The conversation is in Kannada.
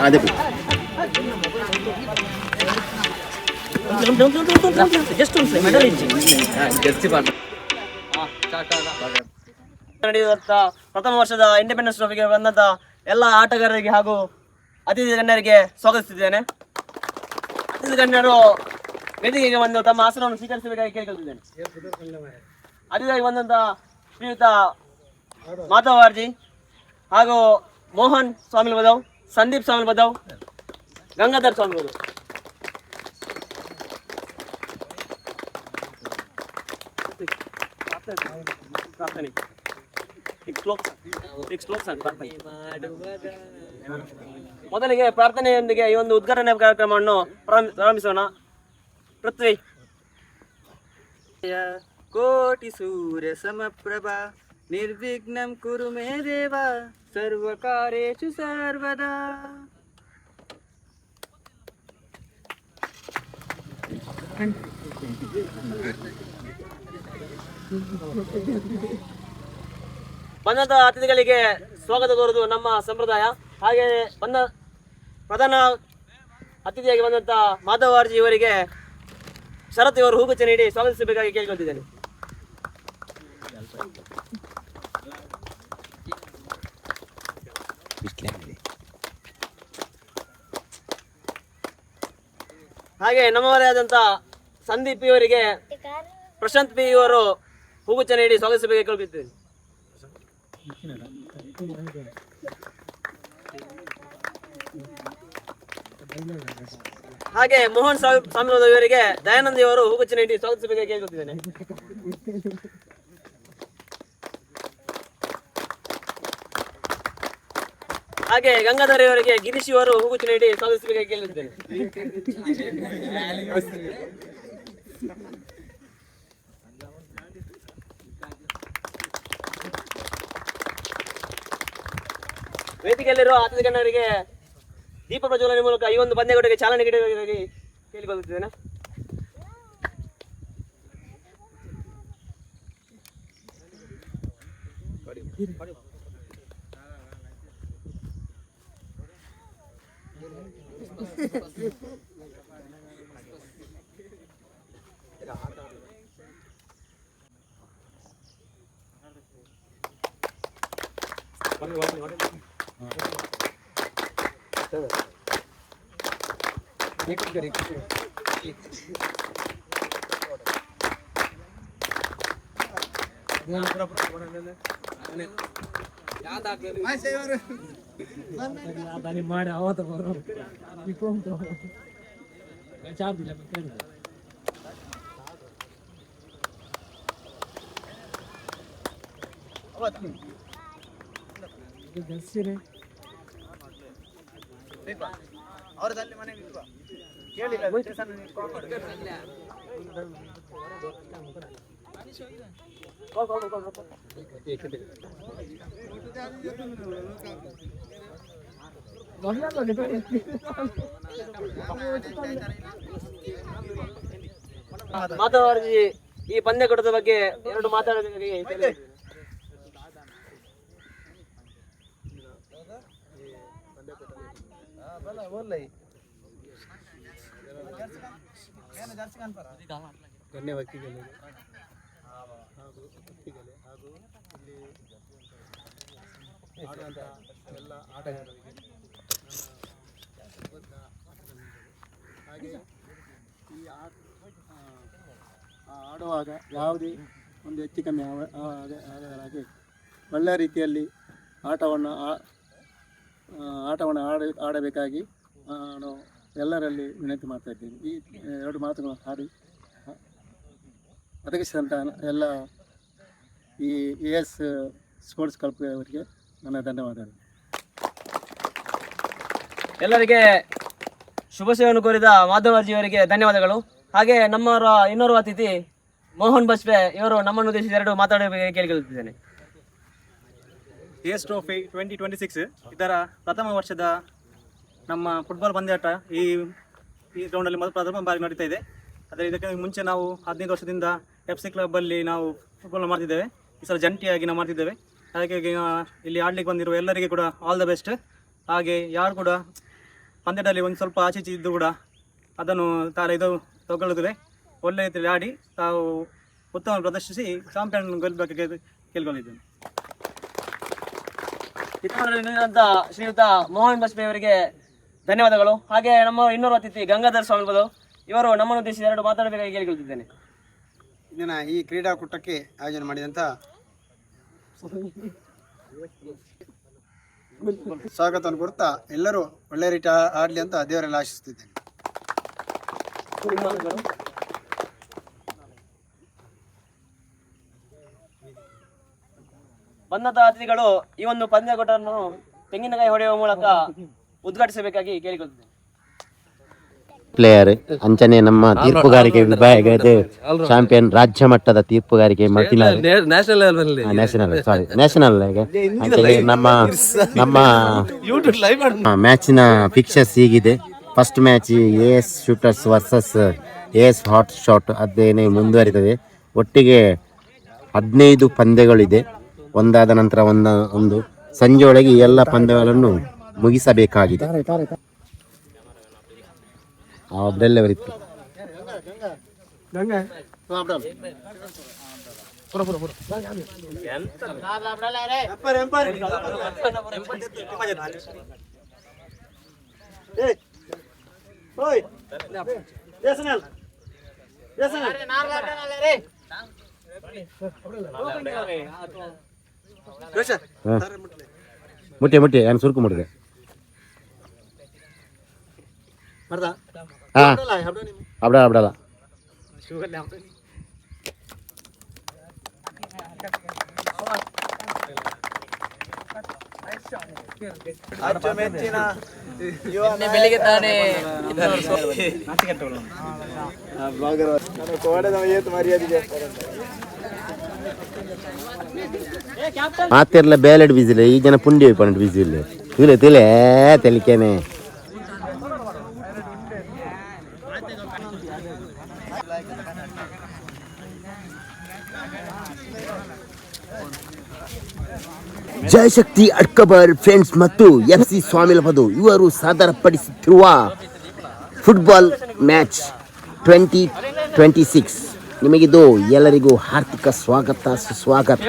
ಅದೇ ಜಸ್ಟ್ ಒಂದು ಮೆಡಲ್ ಇಚ್ಚಿ ಜರ್ಸಿ ಪಾಠ ನಡೆಯುವಂತ ಪ್ರಥಮ ವರ್ಷದ ಇಂಡಿಪೆಂಡೆನ್ಸ್ ಟ್ರೋಫಿಗೆ ಬಂದಂತ ಎಲ್ಲ ಆಟಗಾರರಿಗೆ ಹಾಗೂ ಅತಿಥಿ ಗಣ್ಯರಿಗೆ ಸ್ವಾಗತಿಸಿದ್ದೇನೆ. ಅತಿಥಿ ಗಣ್ಯರು ವೇದಿಕೆಗೆ ಬಂದು ತಮ್ಮ ಆಸನವನ್ನು ಸ್ವೀಕರಿಸಬೇಕಾಗಿ ಕೇಳಿಕೊಳ್ಳುತ್ತಿದ್ದೇನೆ. ಅತಿಥಿಯಾಗಿ ಬಂದಂತ ಶ್ರೀಯುತ ಮಾಧವಾರ್ಜಿ ಹಾಗೂ ಮೋಹನ್ ಸ್ವಾಮಿ ಬದವ್, ಸಂದೀಪ್ ಸ್ವಾಮಿ ಬದವ್, ಗಂಗಾಧರ್ ಸ್ವಾಮಿ ಬದವ್. ಮೊದಲಿಗೆ ಪ್ರಾರ್ಥನೆಯೊಂದಿಗೆ ಈ ಒಂದು ಉದ್ಘಾಟನೆ ಕಾರ್ಯಕ್ರಮವನ್ನು ಪ್ರಾರಂಭಿಸೋಣ. ಪೃಥ್ವಿ. ಕೋಟಿ ಸೂರ್ಯ ಸಮಪ್ರಭಾ ನಿರ್ವಿಘ್ನಂ ಕುರು ಮೇ ದೇವ ಸರ್ವಕಾರ್ಯೇಷು ಸರ್ವದಾ. ಬಂದಂತ ಅತಿಥಿಗಳಿಗೆ ಸ್ವಾಗತ ಕೋರುವುದು ನಮ್ಮ ಸಂಪ್ರದಾಯ. ಹಾಗೆ ಬಂದ ಪ್ರಧಾನ ಅತಿಥಿಯಾಗಿ ಬಂದಂತ ಮಾಧವಾರ್ಜಿ ಇವರಿಗೆ ಶರತ್ ಇವರು ಹೂಗುಚ್ಚ ನೀಡಿ ಸ್ವಾಗತಿಸಬೇಕಾಗಿ ಕೇಳಿಕೊಳ್ತಿದ್ದೇನೆ. ಹಾಗೆ ನಮ್ಮವರೇ ಆದಂತ ಸಂದೀಪ್ ಇವರಿಗೆ ಪ್ರಶಾಂತ್ ಪಿ ಇವರು ಹೂಗುಚ್ಚ ನೀಡಿ ಸ್ವಾಗತಿಸಬೇಕಾಗಿ ಕೇಳಿಕೊಳ್ತಿದ್ದೇನೆ. ಹಾಗೆ ಮೋಹನ್ ಸ್ವಾಮಿ ಇವರಿಗೆ ದಯಾನಂದ ಅವರು ಹೂಗುಚ್ಚ ನೀಡಿ ಸ್ವಾಗತಿಸಬೇಕಾಗಿ ಕೇಳಿಕೊಳ್ತಿದ್ದೇನೆ. ಹಾಗೆ ಗಂಗಾಧರ್ ಇವರಿಗೆ ಗಿರೀಶ್ ಅವರು ಹೂಗುಚ್ಚ ನೀಡಿ ಸ್ವಾಗತಿಸಬೇಕಾಗಿ ಕೇಳಿದ್ದೇನೆ. ವೇದಿಕೆಯಲ್ಲಿರುವ ಅತಿಥಿ ಗಣ್ಯರಿಗೆ ದೀಪ ಪ್ರಜ್ವಲನೆ ಮೂಲಕ ಈ ಒಂದು ಪಂದ್ಯಗಳಿಗೆ ಚಾಲನೆ ನೀಡಬೇಕಾಗಿ ಕೇಳಿಕೊಳ್ಳುತ್ತಿದ್ದೇನೆ. ಮಾಡಿ ಅವತ್ತು ಅವ್ರದಲ್ಲಿ ಮನೆಗೆ ಮಾಧವಾರ್ಜಿ ಈ ಪಂದ್ಯಕೂಟದ ಬಗ್ಗೆ ಎರಡು ಮಾತಾಡೋದಕ್ಕೆ ಗಣ್ಯ ವ್ಯಕ್ತಿಗಳಿಗೆ ಹಾಗೂ ವ್ಯಕ್ತಿಗಳೇ ಹಾಗೂ ಇಲ್ಲಿ ಆಡುವಂಥ ಎಲ್ಲ ಆಟಗಾರರಿಗೆ ಹಾಗೆ ಈ ಆಡುವಾಗ ಯಾವುದೇ ಒಂದು ಹೆಚ್ಚು ಕಮ್ಮಿ ಆಗದಾಗೆ ಒಳ್ಳೆಯ ರೀತಿಯಲ್ಲಿ ಆಟವನ್ನು ಆಡಬೇಕಾಗಿ ನಾನು ಎಲ್ಲರಲ್ಲಿ ವಿನಂತಿ ಮಾಡ್ತಾ ಇದ್ದೇನೆ. ಈ ಎರಡು ಮಾತುಗಳನ್ನು ಹಾಡಿ ಒದಗಿಸಿದಂಥ ಎಲ್ಲ ಈ AS ಸ್ಪೋರ್ಟ್ಸ್ ಕ್ಲಬ್ ಅವರಿಗೆ ನನ್ನ ಧನ್ಯವಾದಗಳು. ಎಲ್ಲರಿಗೆ ಶುಭಾಶಯವನ್ನು ಕೋರಿದ ಮಾಧವಾರ್ಜಿಯವರಿಗೆ ಧನ್ಯವಾದಗಳು. ಹಾಗೆ ನಮ್ಮವರ ಇನ್ನೋರ್ವ ಅತಿಥಿ ಮೋಹನ್ ಬಸ್ಪೆ ಇವರು ನಮ್ಮನ್ನು ಉದ್ದೇಶಿಸಿ ಎರಡು ಮಾತಾಡಬೇಕು ಕೇಳಿಕೊಳ್ಳುತ್ತಿದ್ದೇನೆ. AS ಟ್ರೋಫಿ 2026 ಇದರ ಪ್ರಥಮ ವರ್ಷದ ನಮ್ಮ ಫುಟ್ಬಾಲ್ ಪಂದ್ಯಾಟ ಈ ಗ್ರೌಂಡಲ್ಲಿ ಪ್ರಥಮ ಬಾರಿ ನಡೀತಾ ಇದೆ. ಆದರೆ ಇದಕ್ಕೆ ಮುಂಚೆ ನಾವು 15 ವರ್ಷದಿಂದ FC ಕ್ಲಬ್ಬಲ್ಲಿ ನಾವು ಫುಟ್ಬಾಲ್ ಮಾಡ್ತಿದ್ದೇವೆ. ಈ ಸಲ ಜಂಟಿಯಾಗಿ ನಾವು ಮಾಡ್ತಿದ್ದೇವೆ. ಹಾಗಾಗಿ ಇಲ್ಲಿ ಆಡ್ಲಿಕ್ಕೆ ಬಂದಿರುವ ಎಲ್ಲರಿಗೆ ಕೂಡ ಆಲ್ ದ ಬೆಸ್ಟ್. ಹಾಗೆ ಯಾರು ಕೂಡ ಪಂದ್ಯದಲ್ಲಿ ಒಂದು ಸ್ವಲ್ಪ ಆಚೆ ಈಚೆ ಇದ್ದು ಕೂಡ ಅದನ್ನು ಇದು ತಗೊಳ್ಳುತ್ತದೆ ಒಳ್ಳೆ ರೀತಿಯಲ್ಲಿ ಆಡಿ ತಾವು ಉತ್ತಮ ಪ್ರದರ್ಶಿಸಿ ಚಾಂಪಿಯನ್ ಗೆಲ್ಲಬೇಕು ಕೇಳ್ಕೊಂಡಿದ್ದೇನೆ. ಚಿತ್ರರಂಗದ ಶ್ರೀಯುತ ಮೋಹನ್ ಬಸ್ಪೆ ಅವರಿಗೆ ಧನ್ಯವಾದಗಳು. ಹಾಗೆ ನಮ್ಮ ಇನ್ನೋರ್ವ ಅತಿಥಿ ಗಂಗಾಧರ್ ಸ್ವಾಮಿಗಳು ಇವರು ನಮ್ಮನ್ನು ಉದ್ದೇಶಿಸಿ 2 ಮಾತಾಡಬೇಕಾಗಿ ಕೇಳಿಕೊಳ್ತಿದ್ದೇನೆ. ಇದನ್ನ ಈ ಕ್ರೀಡಾಕೂಟಕ್ಕೆ ಆಯೋಜನೆ ಮಾಡಿದಂಥ ಸ್ವಾಗತವನ್ನು ಕೊಡ್ತಾ ಎಲ್ಲರೂ ಒಳ್ಳೆ ರೀತಿ ಆಡಲಿ ಅಂತ ದೇವರೆಲ್ಲ ಆಶಿಸ್ತಿದ್ದೇನೆ. ಬಂದಂತ ಅತಿಥಿಗಳು ಈ ಒಂದು ಪಂದ್ಯಕೂಟವನ್ನು ತೆಂಗಿನಕಾಯಿ ಹೊಡೆಯುವ ಮೂಲಕ ಉದ್ಘಾಟಿಸಬೇಕಾಗಿ ಕೇಳಿಕೊಳ್ತಿದ್ದೇನೆ. ಪ್ಲೇಯರ್ ಅಂಚನೆ ನಮ್ಮ ತೀರ್ಪುಗಾರಿಕೆ ವಿಭಾಗದ ಚಾಂಪಿಯನ್ ರಾಜ್ಯ ಮಟ್ಟದ ತೀರ್ಪುಗಾರಿಕೆ ನ್ಯಾಷನಲ್ ನಮ್ಮ ಮ್ಯಾಚಿನ ಫಿಕ್ಚರ್ಸ್ ಹೀಗಿದೆ. First match AS shooters versus AS hot shot ಅದೇನೇ ಮುಂದುವರಿತದೆ. ಒಟ್ಟಿಗೆ 15 ಪಂದ್ಯಗಳಿದೆ. ಒಂದಾದ ನಂತರ ಒಂದು ಸಂಜೆಯೊಳಗೆ ಎಲ್ಲ ಪಂದ್ಯಗಳನ್ನು ಮುಗಿಸಬೇಕಾಗಿದೆ. ಅವರೆಲ್ಲ ಬರೀತು ಮುಟ್ಟೆ ಏನು ಸುರುಕು ಮುಟ್ಟಿದೆ. ಅಬ್ಡಲ್ಲ ಬೆಳಿಗ್ಗೆ ತಾನೇ ಮಾತೆಲ್ಲ ಬೇಲೆಡ್ ಬಿಸಿಲೆ ಈ ಜನ ಪುಂಡಿ ಪನ್ನೆಂಡು ಬಿಸಿಲೆ ತಿಲೆ ತೆಲಿಕೇನೆ. ಜಯಶಕ್ತಿ ಅಡ್ಕಬರ್ ಫ್ರೆಂಡ್ಸ್ ಮತ್ತು FC ಸ್ವಾಮಿಲಪದು ಇವರು ಸಾದರಪಡಿಸುತ್ತಿರುವ ಫುಟ್ಬಾಲ್ ಮ್ಯಾಚ್ 2026 ನಿಮಗಿದು ಎಲ್ಲರಿಗೂ ಹಾರ್ದಿಕ ಸ್ವಾಗತ ಸುಸ್ವಾಗತ.